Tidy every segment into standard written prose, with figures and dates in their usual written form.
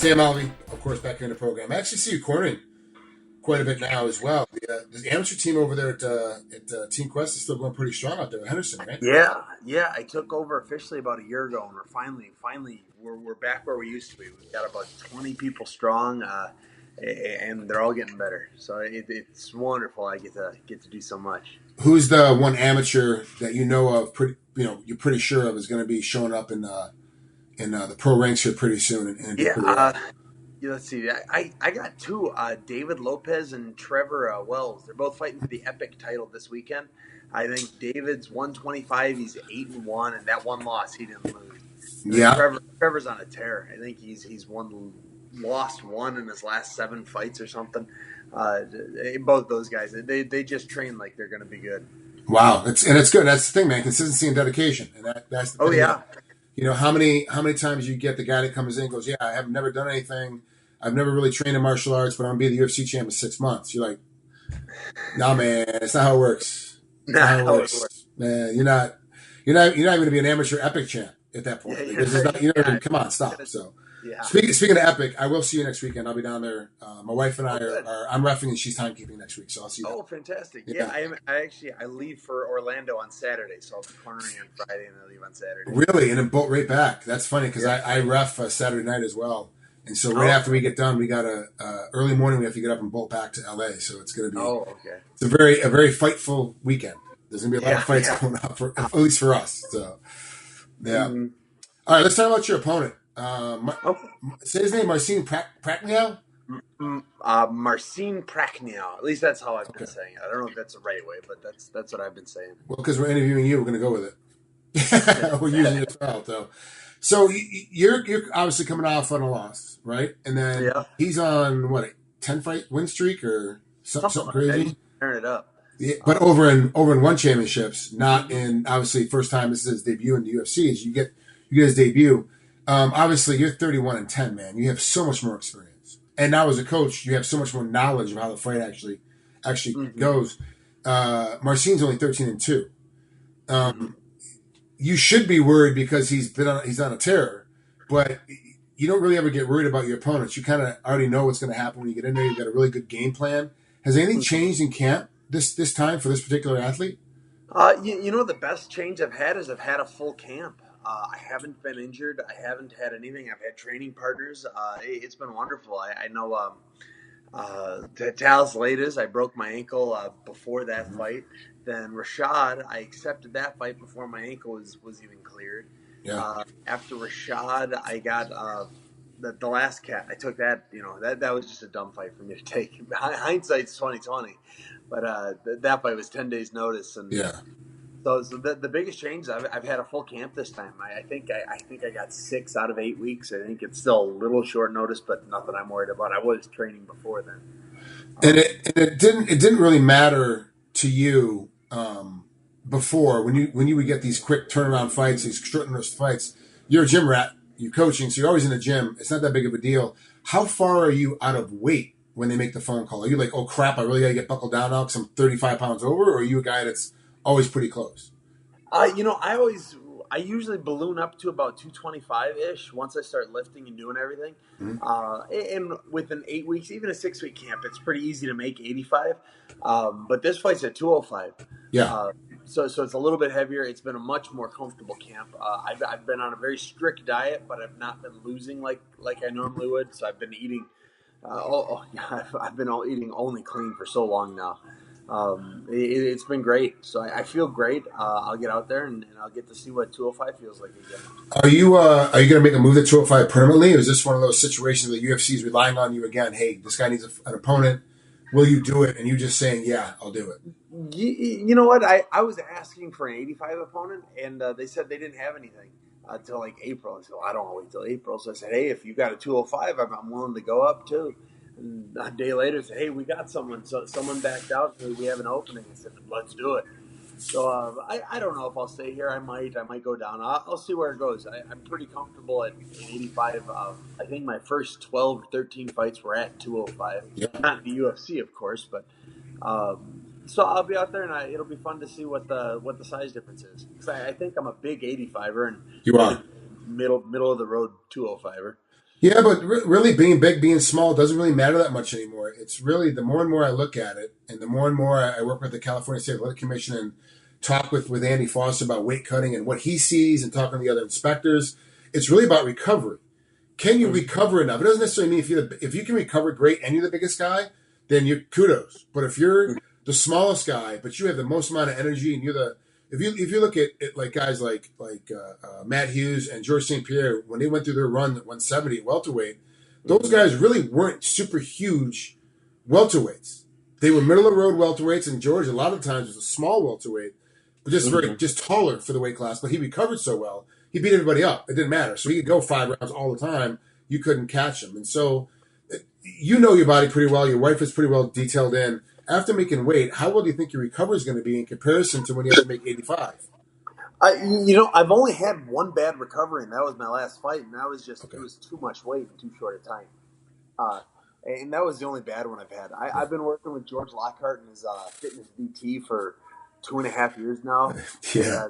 Sam Alvey, of course, back here in the program. I actually see you cornering quite a bit now as well. The amateur team over there at Team Quest is still going pretty strong out there at Henderson, right? Yeah. I took over officially about a year ago, and we're finally we're back where we used to be. We've got about 20 people strong, and they're all getting better. So it's wonderful. I get to do so much. Who's the one amateur that you know of? You're pretty sure of is going to be showing up in the pro ranks here pretty soon. And Let's see. I got two, David Lopez and Trevor Wells. They're both fighting for the Epic title this weekend. I think David's 125. He's 8-1, and that one loss he didn't lose. Yeah. Trevor's on a tear. I think he's lost one in his last 7 fights or something. Both those guys, they just train like they're going to be good. Wow, it's good. That's the thing, man. Consistency and dedication, and that's the thing. Oh yeah. How many times you get the guy that comes in and goes, yeah, I have never done anything. I've never really trained in martial arts, but I'm going to be the UFC champ in 6 months. You're like, nah, man, it's not how it works. Not how it works. Man, you're not going to be an amateur Epic champ at that point. Come on, stop. So, yeah. Speaking of Epic, I will see you next weekend. I'll be down there. My wife and I I'm reffing and she's timekeeping next week, so I'll see you. Oh, fantastic! Yeah, I leave for Orlando on Saturday, so I'll be cornering on Friday and I leave on Saturday. Really, and then bolt right back. That's funny because I ref Saturday night as well. And so after we get done, we got early morning. We have to get up and bolt back to LA. So it's going to be It's a very fightful weekend. There's going to be a lot of fights going up at least for us. So yeah. Mm-hmm. All right, let's talk about your opponent. Say his name, Marcin Prachnio. Marcin Prachnio. At least that's how I've been saying it. I don't know if that's the right way, but that's what I've been saying. Well, because we're interviewing you, we're going to go with it. We're using your style, though. So you're obviously coming off on a loss, right? And then he's on what, a 10-fight win streak or something crazy. Turn it up. Yeah, but over in one championships, not in obviously first time this is his debut in the UFC. As you get his debut, obviously you're 31-10, man. You have so much more experience, and now as a coach, you have so much more knowledge of how the fight actually goes. Marcin's only 13-2. You should be worried because he's on a tear, but you don't really ever get worried about your opponents. You kind of already know what's going to happen when you get in there. You've got a really good game plan. Has anything changed in camp this time for this particular athlete? The best change I've had is I've had a full camp. I haven't been injured. I haven't had anything. I've had training partners. It's been wonderful. I know Tal's latest, I broke my ankle before that fight. Then Rashad, I accepted that fight before my ankle was even cleared. Yeah. After Rashad, I got the last cat. I took that. That was just a dumb fight for me to take. Hindsight's 20/20, but that fight was 10 days notice. And So the biggest change, I've had a full camp this time. I think I got 6 out of 8 weeks. I think it's still a little short notice, but nothing I'm worried about. I was training before then. And it didn't really matter to you before when you would get these quick turnaround fights, these short notice fights. You're a gym rat. You're coaching, so you're always in the gym. It's not that big of a deal. How far are you out of weight when they make the phone call? Are you like, oh crap, I really got to get buckled down now because I'm 35 pounds over, or are you a guy that's always pretty close? I usually balloon up to about 225-ish once I start lifting and doing everything. Mm-hmm. And within 8 weeks, even a 6-week camp, it's pretty easy to make 85. But this fight's at 205. Yeah. So it's a little bit heavier. It's been a much more comfortable camp. I've been on a very strict diet, but I've not been losing like I normally would. So I've been eating. I've been eating only clean for so long now. It's been great. So I feel great. I'll get out there and I'll get to see what 205 feels like again. Are you going to make a move at 205 permanently, or is this one of those situations that UFC is relying on you again? Hey, this guy needs an opponent. Will you do it? And you just saying, yeah, I'll do it. You know what? I was asking for an 85 opponent, and they said they didn't have anything until like April. I said, well, I don't want to wait till April. So I said, hey, if you got a 205, I'm willing to go up too. And a day later, said, hey, we got someone. So someone backed out. So we have an opening. I said, let's do it. So I don't know if I'll stay here. I might go down. I'll see where it goes. I'm pretty comfortable at 85. I think my first 12 or 13 fights were at 205. Yeah. Not the UFC, of course, but so I'll be out there, and it'll be fun to see what the size difference is. Because I think I'm a big 85er, and you are middle of the road 205er. Yeah, but really being big, being small doesn't really matter that much anymore. It's really the more and more I look at it, and the more and more I work with the California State Athletic Commission and talk with Andy Foster about weight cutting and what he sees and talking to the other inspectors, it's really about recovery. Can you recover enough? It doesn't necessarily mean if you can recover great and you're the biggest guy, then you kudos. But if you're the smallest guy, but you have the most amount of energy and you're the if you look at it like guys like Matt Hughes and George St. Pierre when they went through their run at 170 at welterweight, those guys really weren't super huge welterweights. They were middle of the road welterweights, and George a lot of times was a small welterweight, but just taller for the weight class. But he recovered so well, he beat everybody up. It didn't matter, so he could go 5 rounds all the time. You couldn't catch him, and so you know your body pretty well. Your wife is pretty well detailed in. After making weight, how well do you think your recovery is going to be in comparison to when you have to make 85? I've only had one bad recovery, and that was my last fight, and that was it was too much weight in too short a time. And that was the only bad one I've had. I've been working with George Lockhart and his fitness DT for 2.5 years now. Yeah.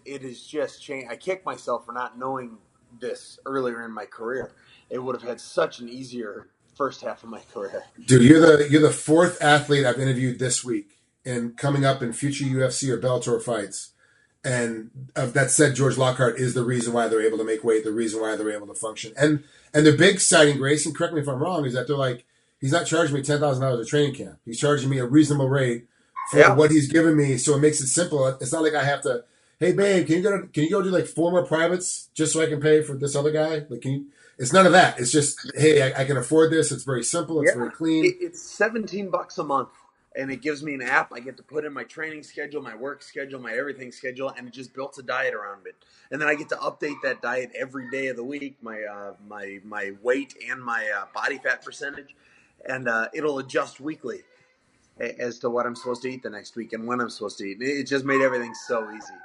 It has just changed. I kick myself for not knowing this earlier in my career. It would have had such an easier first half of my career. Dude, you're the fourth athlete I've interviewed this week and coming up in future UFC or Bellator fights. And that said, George Lockhart is the reason why they're able to make weight, the reason why they're able to function. And their big citing grace, and correct me if I'm wrong, is that they're like, he's not charging me $10,000 a training camp. He's charging me a reasonable rate for what he's giving me. So it makes it simple. It's not like I have to, hey babe, can you go do like 4 more privates just so I can pay for this other guy? Like, it's none of that. It's just, hey, I can afford this. It's very simple. It's very clean. It's $17 a month, and it gives me an app. I get to put in my training schedule, my work schedule, my everything schedule, and it just built a diet around it. And then I get to update that diet every day of the week, my weight and my body fat percentage, and it'll adjust weekly as to what I'm supposed to eat the next week and when I'm supposed to eat. It just made everything so easy.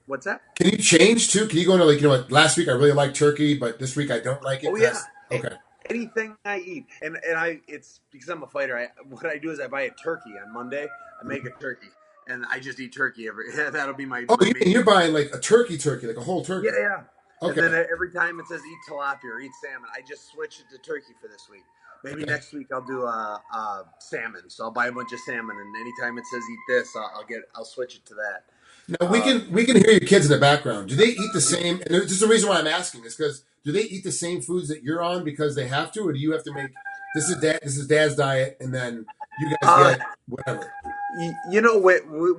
What's that? Can you change too? Can you go into like, what, last week I really liked turkey, but this week I don't like it? Oh, yeah. Okay. Anything I eat. And it's because I'm a fighter. What I do is I buy a turkey on Monday. I make a turkey. And I just eat turkey that'll be my. Oh, you're buying like a turkey, like a whole turkey. Yeah. Okay. And then every time it says eat tilapia or eat salmon, I just switch it to turkey for this week. Maybe next week I'll do salmon. So I'll buy a bunch of salmon, and anytime it says eat this, I'll switch it to that. Now we can hear your kids in the background. Do they eat the same? And this is the reason why I'm asking is because do they eat the same foods that you're on because they have to, or do you have to make this is dad's diet, and then you guys get whatever?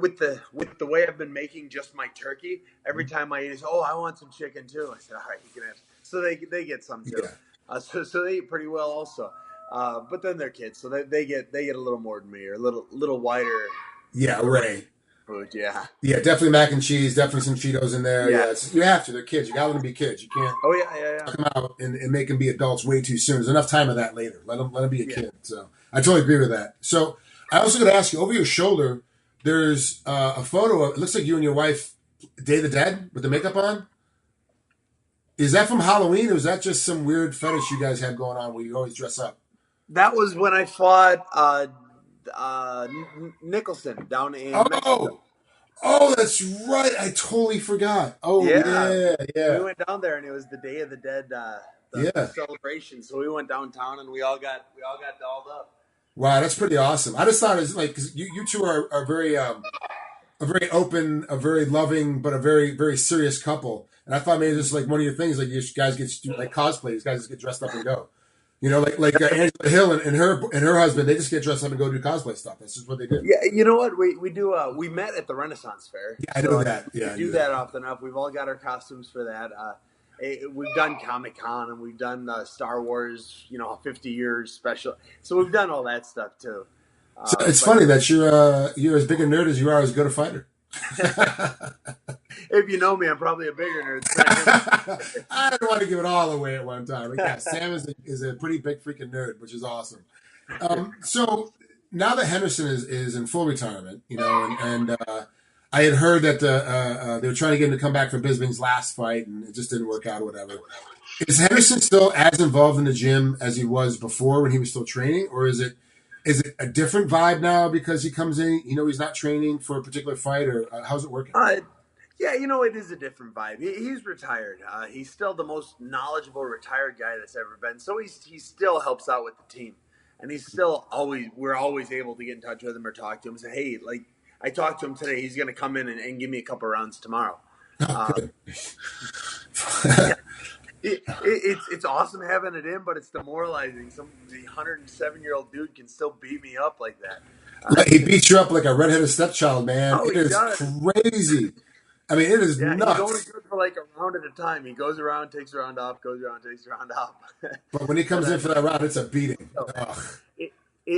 With the way I've been making just my turkey, every time I eat, I want some chicken too. I said, all right, you can have. So they get some too. Yeah. So they eat pretty well also. But then they're kids, so they get a little more than me, or a little wider. Yeah, right. Food, yeah. Yeah, definitely mac and cheese, definitely some Cheetos in there. Yeah, you have to. They're kids. You got to let them be kids. You can't. Oh yeah. Come out and make them be adults way too soon. There's enough time of that later. Let them be a kid. So I totally agree with that. So I also got to ask you, over your shoulder, there's a photo of. It looks like you and your wife, Day of the Dead, with the makeup on. Is that from Halloween, or is that just some weird fetish you guys have going on where you always dress up? That was when I fought Nicholson down in Mexico. Oh, that's right. I totally forgot. Oh, yeah. We went down there, and it was the Day of the Dead celebration. So we went downtown, and we all got dolled up. Wow, that's pretty awesome. I just thought it was like, because you two are very a very open, a very loving, but a very, very serious couple. And I thought maybe this is like one of your things, like you guys get like cosplay. These guys just get dressed up and go. Like Angela Hill and her husband, they just get dressed up and go do cosplay stuff. That's just what they do. Yeah, you know what? We do. We met at the Renaissance Fair. Yeah, I know that. Yeah, we do that often enough. We've all got our costumes for that. We've done Comic-Con, and we've done Star Wars, 50 years special. So we've done all that stuff too. So it's funny that you're as big a nerd as you are as good a fighter. If you know me, I'm probably a bigger nerd. I don't want to give it all away at one time. But yeah, Sam is a pretty big freaking nerd, which is awesome. So now that Henderson is in full retirement, and I had heard that they were trying to get him to come back for Bisping's last fight, and it just didn't work out or whatever. Is Henderson still as involved in the gym as he was before when he was still training, or is it a different vibe now because he comes in, he's not training for a particular fight, or how's it working? Yeah, it is a different vibe. He's retired. He's still the most knowledgeable retired guy that's ever been. So he still helps out with the team, and we're always able to get in touch with him or talk to him and say, hey, like I talked to him today. He's going to come in and give me a couple rounds tomorrow. Oh, good. Yeah, it's awesome having it in, but it's demoralizing. The 107-year-old dude can still beat me up like that. He beats you up like a redheaded stepchild, man. Oh, It he is does. crazy. I mean, it is Yeah, he's only nuts. good for like a round at a time. He goes around, takes a round off, goes around, takes a round off. But when he but comes in for that round, it's a beating. still, Ugh, it,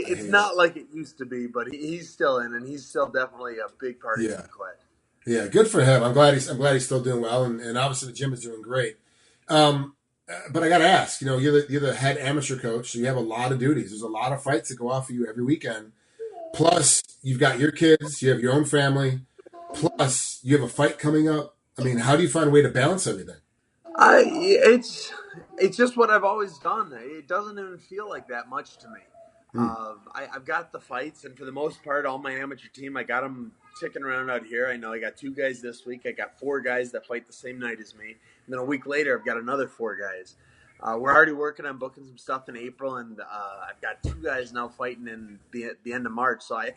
I it's hate it. not like it used to be, but he's still in, and he's still definitely a big part of Yeah, Team Quest. yeah, good for him. I'm glad he's still doing well, and obviously the gym is doing great. Um, but I got to ask, you're the head amateur coach, so you have a lot of duties. There's a lot of fights that go off for you every weekend. Plus, you've got your kids, you have your own family. Plus, you have a fight coming up. I mean, how do you find a way to balance everything? It's just what I've always done. It doesn't even feel like that much to me. Hmm. I've got the fights, and for the most part, all my amateur team, I got them ticking around out here. I know I got 2 guys this week. I got 4 guys that fight the same night as me, and then a week later, I've got another 4 guys. We're already working on booking some stuff in April, and I've got 2 guys now fighting in the end of March. So I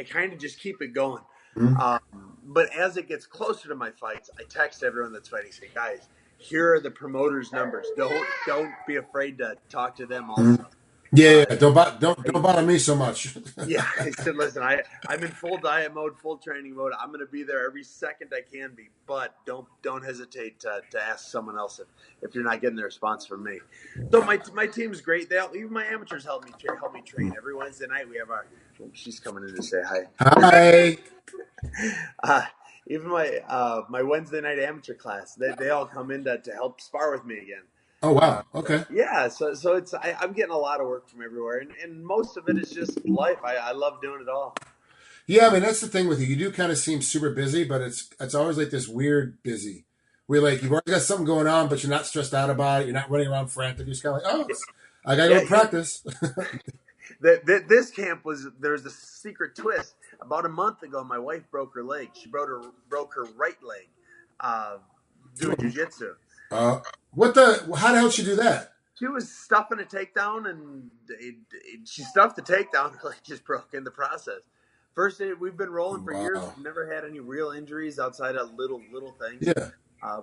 kind of just keep it going. Hmm. Um, but as it gets closer to my fights, I text everyone that's fighting, say, guys, here are the promoters' numbers. Don't be afraid to talk to them Hmm. also. Yeah, Uh, yeah. Don't I, bother me so much. yeah, I said, listen, I'm in full diet mode, full training mode. I'm going to be there every second I can be, but don't hesitate to ask someone else if you're not getting the response from me. So my team's great. Even my amateurs help me train every Wednesday night. We have our she's coming in to say hi. Hi. Uh, Even my Wednesday night amateur class, they all come in to help spar with me again. Oh wow. Okay. Yeah, so I'm getting a lot of work from everywhere, and most of it is just life. I love doing it all. Yeah, I mean that's the thing with you. You do kind of seem super busy, but it's always like this weird busy. Where like you've already got something going on, but you're not stressed out about it. You're not running around frantic. You're just kind of like, I gotta go Yeah, to practice. this camp there's a secret twist. About a month ago, my wife broke her leg. She broke her right leg, uh, doing jujitsu. uh, what the? How the hell did she do that? She was stuffing a takedown, and she stuffed the takedown. Her leg just broke in the process. First, we've been rolling for years. Wow. We've never had any real injuries outside of little things. Yeah.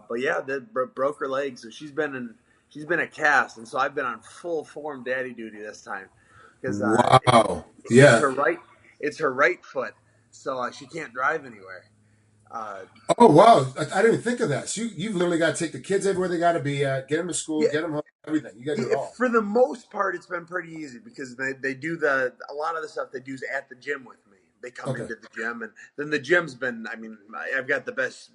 But yeah, that broke her leg, so she's been a cast, and so I've been on full form daddy duty this time because Wow. it's Yeah. her right foot, so she can't drive anywhere. Uh, Oh wow. I didn't even think of that. So you've literally got to take the kids everywhere they got to be at, get them to school, yeah, get them home, everything. You got to do it all. for the most part, it's been pretty easy because they do a lot of the stuff they do is at the gym with me. They come Okay. into the gym, and then the gym's been. I mean, I've got the best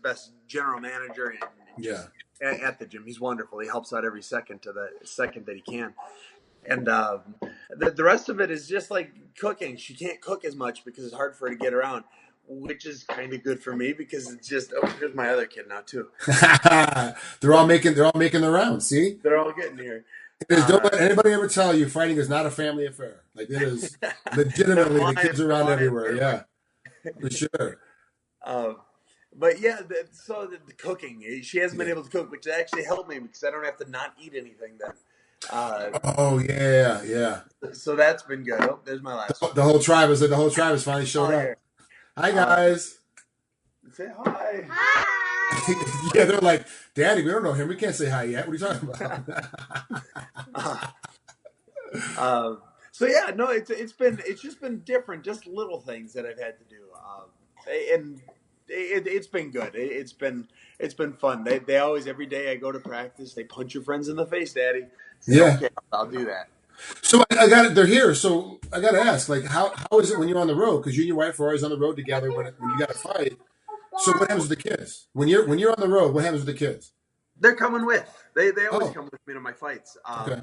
general manager, and Yeah. just at the gym, he's wonderful. He helps out every second to the second that he can. And the rest of it is just like cooking. She can't cook as much because it's hard for her to get around, which is kind of good for me because it's just. Oh, here's my other kid now too. they're all making the rounds. See, They're all getting here. don't Uh, let anybody ever tell you fighting is not a family affair. Like it is they're legitimately the flying. kids are They're around flying everywhere. perfect. Yeah, for sure. Um, but yeah, so the cooking, she hasn't been Yeah. able to cook, which actually helped me because I don't have to not eat anything then. Uh, Oh yeah, yeah. so that's been good. Oh, there's my last one. The whole tribe has finally showed Oh, up. here. Hi Uh, guys. Say hi. Yeah, they're like, Daddy, we don't know him. We can't say hi yet. What are you talking about? Uh, so yeah, no, it's just been different, just little things that I've had to do, and it's been good. It's been fun. They always every day I go to practice, they punch your friends in the face, Daddy. I say, Yeah. okay, I'll do that. So I got it. They're here. So I got to ask, like, how is it when you're on the road? Because you and your wife are always on the road together when you got to fight. So what happens with the kids when you're on the road? What happens with the kids? They're coming with. They always Oh, come with me to my fights. okay.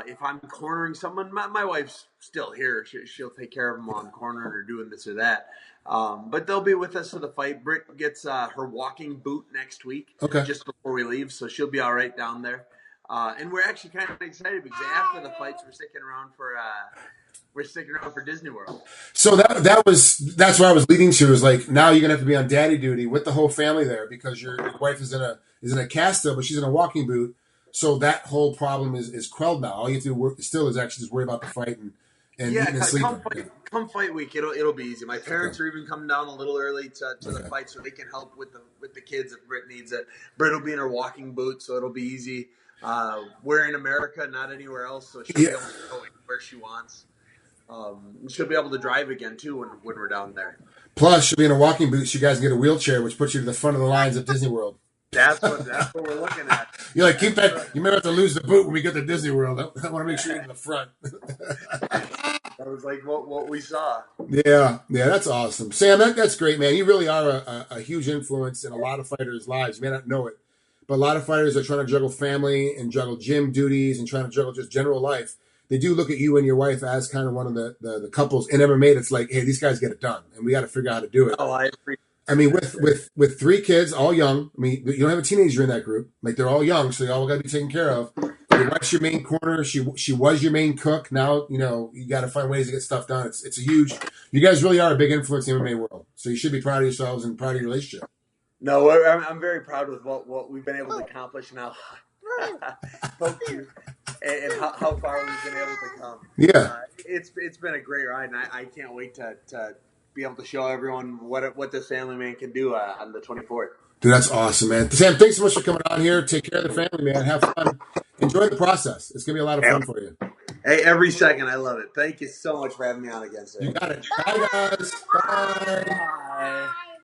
If I'm cornering someone, my wife's still here. She'll take care of them while I'm cornering or doing this or that. But they'll be with us for the fight. Britt gets her walking boot next week, Okay. just before we leave, so she'll be all right down there. And we're actually kind of excited because after the fights, we're sticking around for we're sticking around for Disney World. So that's where I was leading to, is like, now you're gonna have to be on daddy duty with the whole family there, because your wife is in a cast still, but she's in a walking boot. So that whole problem is quelled now. All you have to work still is actually just worry about the fight and Yeah, eating and sleeping. come fight week, it'll be easy. My parents are even coming down a little early to the fight, so they can help with the kids if Britt needs it. Britt will be in her walking boot, so it'll be easy. We're in America, not anywhere else, so she'll be able to go anywhere she wants. She'll be able to drive again too when we're down there. Plus, she'll be in a walking boot, so you guys can get a wheelchair, which puts you to the front of the lines at Disney World. That's what we're looking at. You're like, keep that. You may have to lose the boot when we get to Disney World. I want to make sure you're in the front. That was like what we saw. Yeah, that's awesome, Sam. That's great, man. You really are a huge influence in a lot of fighters' lives. You may not know it, but a lot of fighters are trying to juggle family and juggle gym duties and trying to juggle just general life. They do look at you and your wife as kind of one of the couples in MMA that's like, hey, these guys get it done, and we got to figure out how to do it. Oh, I appreciate. I mean, with 3 kids, all young. I mean, you don't have a teenager in that group. Like, they're all young, so they all got to be taken care of. Your wife's your main corner. She was your main cook. Now, you got to find ways to get stuff done. It's a huge. You guys really are a big influence in the MMA world. So you should be proud of yourselves and proud of your relationship. No, I'm very proud with what we've been able to accomplish now. Thank you. And how far we've been able to come. Yeah, it's been a great ride, and I can't wait to be able to show everyone what this family man can do on the 24th. Dude, that's awesome, man. Sam, thanks so much for coming on here. Take care of the family, man. Have fun. Enjoy the process. It's gonna be a lot of fun for you. Hey, every second, I love it. Thank you so much for having me on again, sir. You got it. Bye, guys. Bye. Bye.